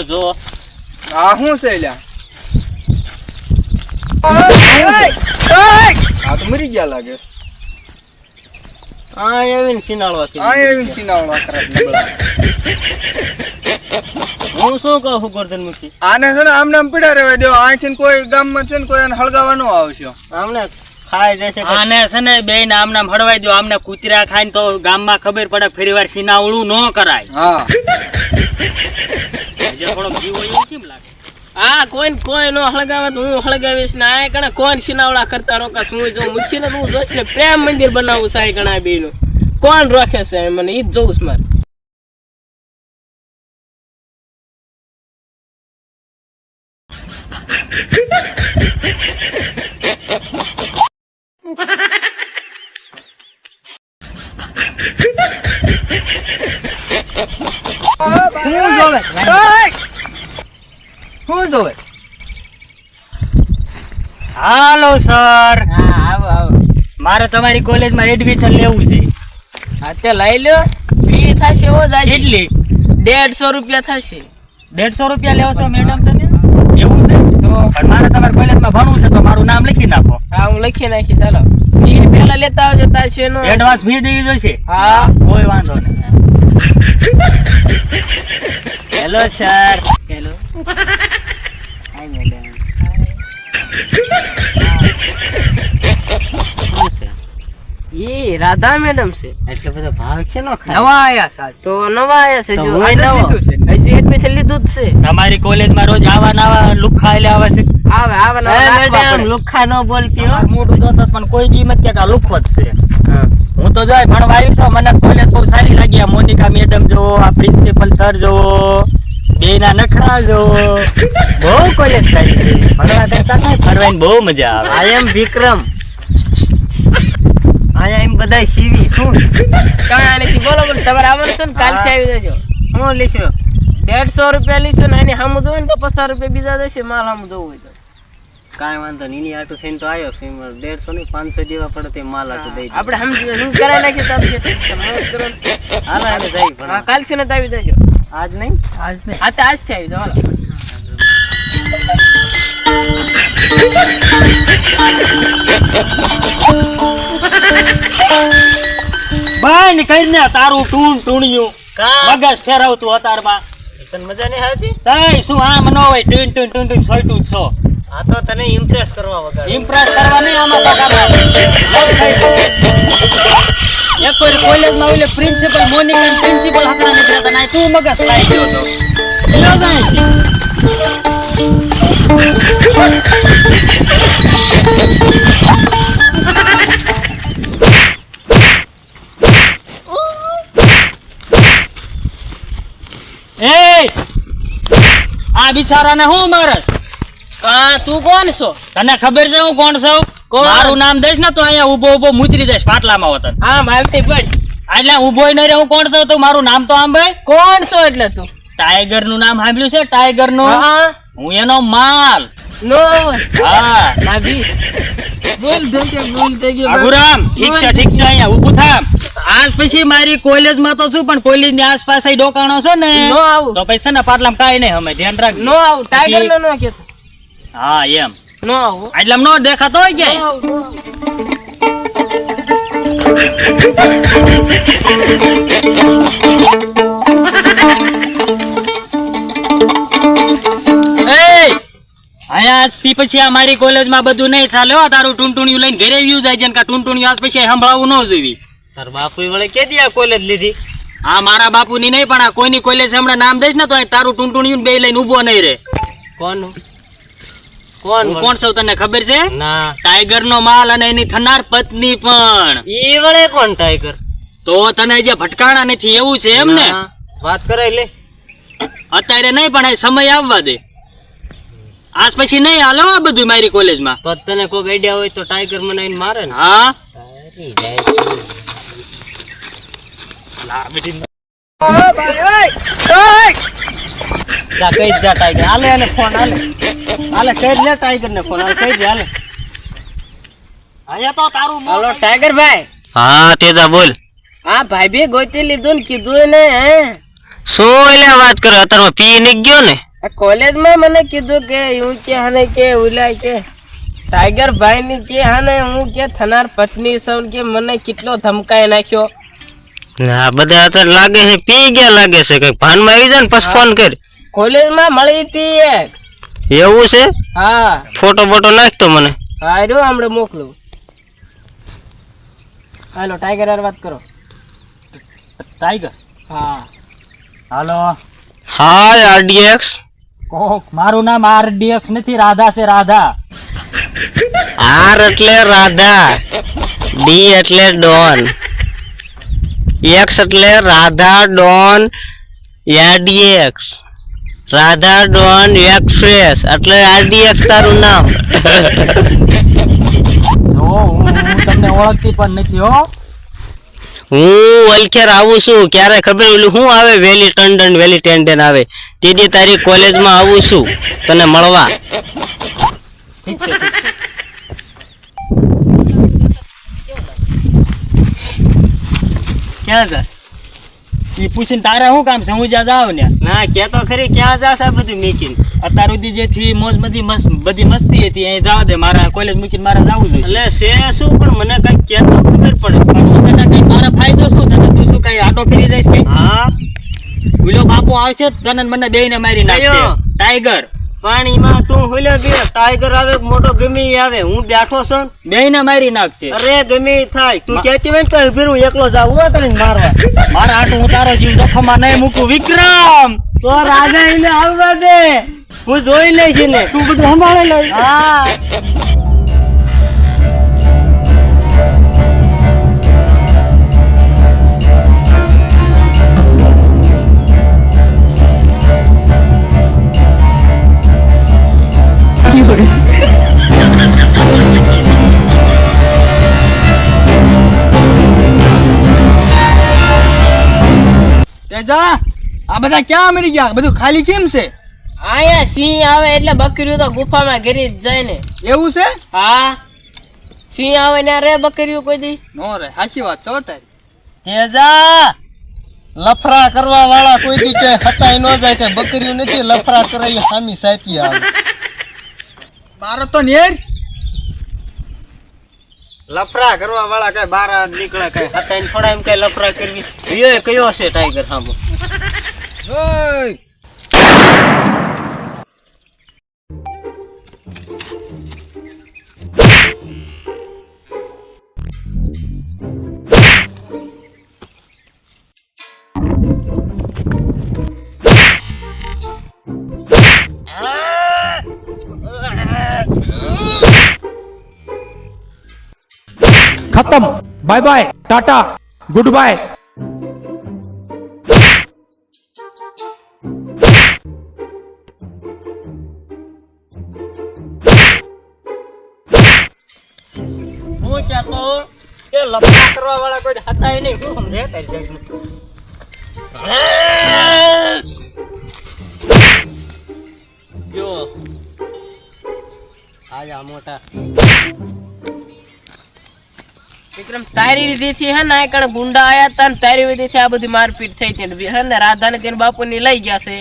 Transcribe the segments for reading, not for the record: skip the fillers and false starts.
જો આ શું છે લ્યા? આ તો મરી ગયા લાગે. આ એવીને સિનાળવા કરી. આ એવી સિનાવડા કરે નબળા. હું શું કહું ગોરધન મુખી, આને છે ને આમ નામ પીડા રહેવા દો. અહીંથી ને કોઈ ગામમાં છે ને કોઈ આને હળગાવા ન આવશે. આમને ખાઈ જશે. આને છે ને બે નામ નામ હળવાઈ દો. આમને કૂતરા ખાઈને તો ગામમાં ખબર પડે ફરી વાર સિનાવળું ન કરાય. હા જે થોડોક જીવ હોય એવું કેમ લાગે? આ કોઈ નો હળગાવે તો હું હળગાવીશ ને આ કણે કોણ સિનાવડા કરતા રોકા શું જો મુચ્છી ને હું જોઈશ ને પ્રેમ મંદિર બનાવું સાય ગણા બેનું કોણ રોકે છે મને ઈ જ જોઉં મારે. શું જોવે? હાલો સર, હા આવો આવો. મારે તમારી કોલેજમાં એડમિશન લેવું છે. હા તે લઈ લ્યો. ફી થશે હો જાય કેટલી? 150 રૂપિયા થશે. 150 રૂપિયા લેવો છો મેડમ તમે? એવું છે તો પણ મારે તમારી કોલેજમાં ભણવું છે તો મારું નામ લખી નાખો. હા હું લખી નાખી ચાલો. ફી પેલા લેતા આવજો તાશે નો. એડવાન્સ ફી દેવી જોઈશે? હા કોઈ વાંધો નહીં. Hello sir. હેલો. હાય મેડમ. એ રાધા મેડમ છે. એટલે બધો ભાવ છે નો ખાય. નવા આયા સાહેબ. તો નવા આયા છે જો. તો આ હું જ નવો. લીધું છે. હજી એડમિશન લીધું જ છે. તમારી કોલેજમાં રોજ આવા નવા લુખ્ખા એટલે આવે છે. આવે આવે નવા એ નાખવા મેડમ પડે. લુખ્ખા નો બોલતી હો. મોટું જોતો પણ કોઈ જી મત કે આ લુખ્ખો જ છે. હું તો જોઈ ભણવા આવ્યો છું. મને કોલેજ બહુ સારી લાગી. આ મોનિકા મેડમ જો, આ પ્રિન્સિપલ સર જો, બેના નખરા જો, બહુ કોલેજ સારી છે. ભણવા કરતા કઈ ફરવાની બહુ મજા આવે. આઈ એમ વિક્રમ. આયા એમ બધા સીવી શું કાંઈ નથી બોલો બોલો તમારે આવવાનું છે ને કાલથી આવી જજો. હું લીશું? 150 રૂપિયા લીધું ને એની સામું જોવું ને તો 50 રૂપિયા બીજા જશે માલ સામું જોવું હોય તો. કાંઈ વાંધો નહીં. એની આટું થઈને તો આવ્યો છું. 150 નહીં 500 દેવા પડે તે માલ આટું દઈ દે. આપણે સમજી કરાવી નાખીએ તો આપશે. હાલો એને જઈ હા ભણવા. કાલથી ને તો આવી જજો. આજ નહીં? આજ નહીં. હા તો આજથી આવી જાઓ હાલો. બંધ કરીને તારું ટૂણ્યું કા મગજ ફેરવતું અતારમાં. તને મજા નહીં આવતી? તઈ શું આમ ન હોય ટૂન સોયટું જ છો. આ તો તને ઇમ્પ્રેસ કરવા વગર. ઇમ્પ્રેસ કરવા નહીં આમાં પગારમાં. એક વાર કોલેજમાં ઓલે પ્રિન્સિપલ મોનિકા પ્રિન્સિપલ હકડા નથી રહેતા. ના તું મગજ ખાઈ ગયો તો. લ્યો જાય. એ આ બિચારાને હું મારસ? હા તું કોણ છો? તને ખબર છે હું કોણ છું? કોણ? મારું નામ દઈશ ને તો અહીંયા ઊભો ઊભો મુતરી જઈશ પાટલામાં વતન. હા મારતી પડ. એટલે ઊભો ન રે હું કોણ છું તો મારું નામ તો સાંભળ. કોણ છો એટલે તું? ટાઈગર નું નામ સાંભળ્યું છે? ટાઈગર નું. હા હું એનો માલ. નો હા ભાભી બોલ ધોકે બોલ થઈ ગયો. આઘુરામ ઠીક છે અહીંયા ઊભું થામ. આજ પછી મારી કોલેજમાં તો શું પણ કોલેજ ની આસપાસ ડોકાણો છે ને નો આવું તો પૈસા ને પાટલામાં કાંઈ નહીં અમે ધ્યાન રાખજો. નો આવું ટાઈગર નો નો કેતો. હા એમ નો આવું એટલે આમ નો દેખાતો હોય નો ક્યાંય. આવું નો આવું. અહીંયા આજથી પછી આ મારી કોલેજમાં બધું નહીં ચાલે હો. તારું ટૂંટુણિયું લઈને ઘરે વ્યુ જાય છે ને ટૂંટુણિયું આજ પછી સંભળાવવું ન જોવી. તાર બાપુ વળે કે દી આ કોલેજ લીધી? આ મારા બાપુની નહીં પણ આ કોઈની કોલેજ હમણાં નામ દઈશ ને તો અહીં તારું ટૂંટુણિયું બે લઈને ઊભો નહીં રહે. કોણ કોણ હું કોણ છું તને ખબર છે? ના. ટાઈગર નો માલ અને એની થનાર પત્ની પણ. ઈ વળે કોણ ટાઈગર? તો તને જે ભટકાણા નથી એવું છે એમ ને? ના, વાત કરાય લે. અત્યારે નહીં પણ આ સમય આવવા દે. આજ પછી નહીં હાલો આ બધું મારી કોલેજમાં. તો તને કોઈ આઈડિયા હોય તો ટાઈગર મને આઈને મારે ને. હા તારી જાય છે. જા કઈ જા ટાઈગર હાલે એને ફોન હાલે કઈ લે ટાઈગર ને ફોન હાલે કઈ દે હાલે. અહીંયા તો તારું હાલો ટાઈગર ભાઈ. હા તેજા બોલ. હા ભાઈ બી ગોતી લીધું ને કીધું ને હે શું એટલે વાત કરે અત્યારમાં પી ની ગયો ને? કોલેજમાં મને કીધું કે હું કે હને કે ઓલા કે ટાઈગર ભાઈ ની કે હને હું કે થનાર પત્ની સૌ કે મને કેટલો ધમકાઈ નાખ્યો. આ બધા અત્યારે લાગે છે પી ગયા લાગે છે કઈ ભાનમાં આવી જાય ને પછી ફોન કર. કોલેજમાં મળી હતી એક. એવું છે? હા ફોટો બોટો નાખતો મને. હા રહ્યો હમણાં મોકલું. હાલો ટાઈગર યાર વાત કરો. ટાઈગર? હા હાલો. હાય આરડીએક્સ. કોક મારું નામ આરડીએક્સ નથી, રાધા છે, રાધા. આર એટલે રાધા, ડી એટલે ડોન, એક્સ એટલે Radha Don RDX, Radha Don express એટલે આરડીએક્સ તારું નામ. હું તમને ઓળખતી પણ નથી હો. હું વલખેર આવું છું ક્યારે ખબર ઓલું શું આવે વેલી ટંડન વેલી ટેન્ડન આવે તેથી તારી કોલેજમાં આવું છું તને મળવા. ક્યાં જાસ? ઈ પૂછીને તારે શું કામ છે? હું જ્યાં જાવ ને ના કેતો ખરી ક્યાં જાસ આ બધું મૂકીને? અત્યાર સુધી જે થી મોજ મસ્તી બધી મસ્તી હતી અહીં જવા દે, મારા કોલેજ મૂકીને મારે જવું જોઈએ. એટલે છે શું પણ મને કઈ કેતો ખબર પડે તને કઈ મારા ફાયદો શું થશે? તું શું કઈ આટો ફરી જઈશ કઈ? હા ઓલો બાપુ આવશે તને મને બેયને મારી નાખશે. ટાઈગર પાણીમાં તું હુલ્યો બે ટાઈગર આવે મોટો ગમે આવે હું બેઠો છું બેયને મારી નાખશે. અરે ગમે થાય તું કેતી હોય તો ઉભી હું એકલો જાવ તને મારવા. મારા આટું હું તારો જીવ જોખમમાં નહીં મૂકું. વિક્રમ તો રાજા એને આવવા દે, હું જોઈ લઈશ ને. તું બધું સંભાળી લઈશ. હા તેજા આ બધા ક્યાં મરી ગયા? બધું ખાલી કેમ છે? આયા સિંહ આવે એટલે બકરીઓ તો ગુફામાં ઘરી જ જાય ને. એવું છે? હા સિંહ આવે ને રે બકરીઓ કોઈ દી નો રે, સાચી વાત છે તારી. તેજા લફરા કરવા વાળા કોઈ દી કે હતાઈ ન જાય કે બકરીઓ નથી લફરા કરાવી સામી સાચી આવે. બાર તો નેર લફરા કરવા વાળા કઈ બાર નીકળે કઈ હતાઈ થોડા એમ કઈ લફરા કરવી. યો કયો છે ટાઈગર સામો? ઓય खत्म, bye bye, tata, goodbye. હું કહેતો કે લફરા કરવા વાળા કોઈ હતાઈ નહીં. હું સમજે તારી જાતનું. જો આજા મોટા વિક્રમ તારી વિધિ થી હે ને કણ ગુંડા આયા તા ને તારી વિધિ થી આ બધી મારપીટ થઈ હતી હે ને રાધા ને તેના બાપુ ની લઈ ગયા છે.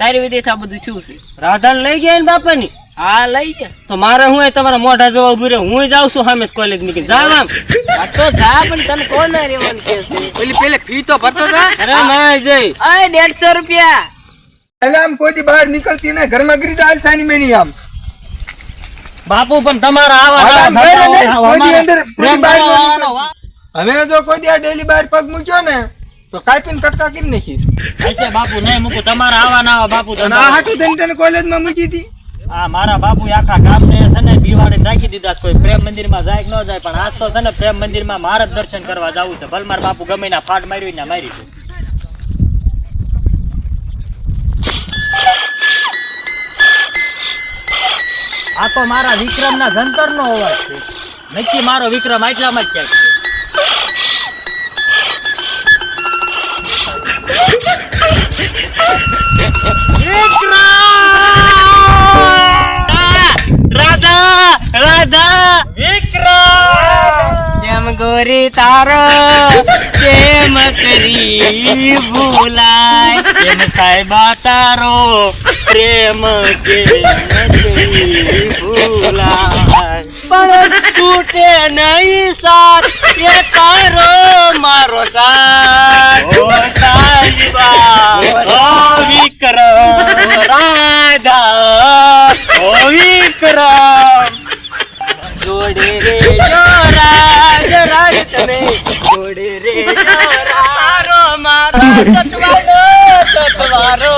તારી વિધિ થી આ બધું થયું છે. રાધાને લઈ ગયા ને બાપાની? હા લઈ ગયા. તો મારે હું તમારા મોઢા જોવા ઉભી રહે? હું જાઉં છું સામે કોલેજ નીકળી જાવ આમ. આ તો જા પણ તને કોણ ના રેવાનું કે છે? પેલી પેલે ફી તો ભરતો તા. અરે ના જઈ અય 150 રૂપિયા. એટલે આમ કોઈ દી બહાર નીકળતી ને ઘરમાં ગરી જાય સાની મેની આમ. બાપુ પણ તમારા આવા આમ ઘરે ને કોઈ દી અંદર પ્રેમ બહાર ન કરવાનો નીકળે. હવે જો કોઈ દી આ ડેલી બહાર પગ મૂક્યો ને તો કાપીને કટકા કરી નાખીશ. ऐसे બાપુ નહીં મૂકું. તમારા આવા ના આવા બાપુ અને આ હાટું થઈને તને કોલેજમાં મૂકી હતી. આ મારા બાપુ આખા ગામને છે ને દિવાળી રાખી દીધા. કોઈ પ્રેમ મંદિર માં જાય કે ન જાય પણ આજ તો છે ને પ્રેમ મંદિર માં મારે જ દર્શન કરવા જવું છે. ભલે મારા બાપુ ગમે ના ફાટ મારી ને મારી છે. આ તો મારા વિક્રમ ના જંતર નો અવાજ છે. નક્કી મારો વિક્રમ આટલામાં જ ક્યાંક છે. રાધા રાધા વિક્રમ કેમ ગોરી તારો કેમ કરી ભૂલાય પ્રેમ સાહેબા તારો પ્રેમ કે નથી ભૂલાય પણ તૂટે નહીં સાથ એ તારો મારો સાથ ઓ સાહેબા ઓ વિક્રમ રાધા ઓ વિક્રમ જોડે રે જોરાજ રાજ તમે જોડે રે જોરારો મારો સતવારો